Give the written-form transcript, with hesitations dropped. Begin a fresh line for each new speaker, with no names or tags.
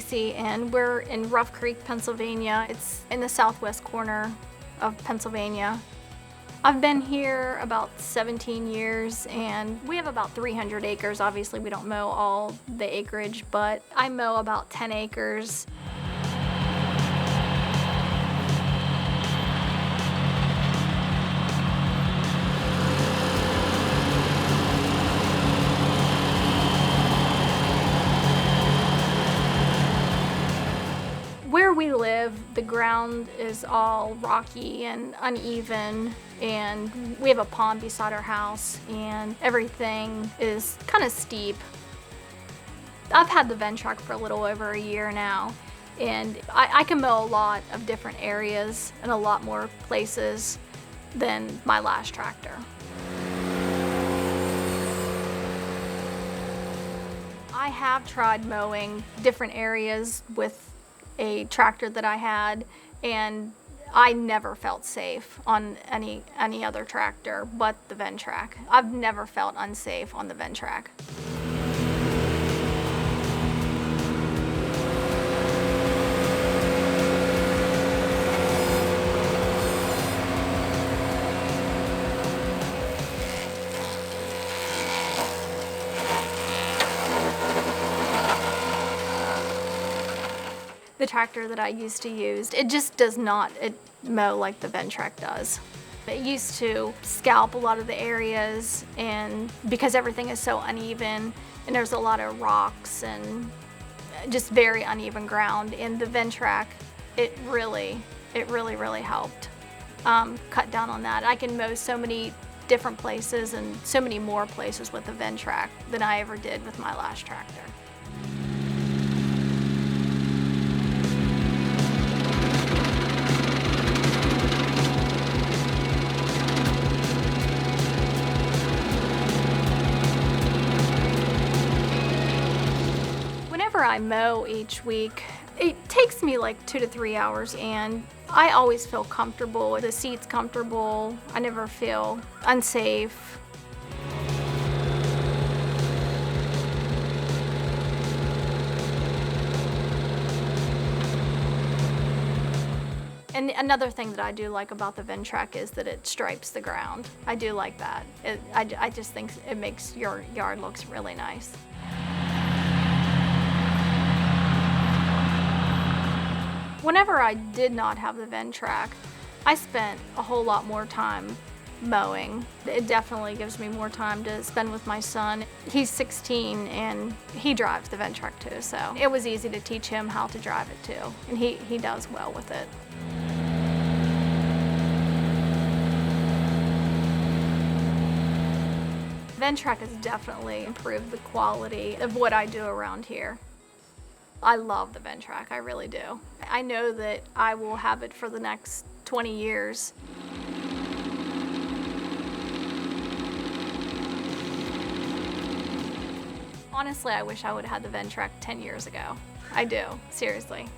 Stacey, and we're in Rough Creek, Pennsylvania. It's in the southwest corner of Pennsylvania. I've been here about 17 years, and we have about 300 acres. Obviously, we don't mow all the acreage, but I mow about 10 acres. Where we live, the ground is all rocky and uneven, and we have a pond beside our house, and everything is kind of steep. I've had the Ventrac for a little over a year now, and I can mow a lot of different areas and a lot more places than my last tractor. I have tried mowing different areas with a tractor that I had, and I never felt safe on any other tractor but the Ventrac. I've never felt unsafe on the Ventrac. The tractor that I used to use, it just does not mow like the Ventrac does. It used to scalp a lot of the areas, and because everything is so uneven and there's a lot of rocks and just very uneven ground, and the Ventrac, it really helped cut down on that. I can mow so many different places and so many more places with the Ventrac than I ever did with my last tractor. Whenever I mow each week, it takes me like 2 to 3 hours, and I always feel comfortable. The seat's comfortable. I never feel unsafe. And another thing that I do like about the Ventrac is that it stripes the ground. I do like that. I just think it makes your yard looks really nice. Whenever I did not have the Ventrac, I spent a whole lot more time mowing. It definitely gives me more time to spend with my son. He's 16 and he drives the Ventrac too, so it was easy to teach him how to drive it too, and he does well with it. Ventrac has definitely improved the quality of what I do around here. I love the Ventrac, I really do. I know that I will have it for the next 20 years. Honestly, I wish I would have had the Ventrac 10 years ago. I do, seriously.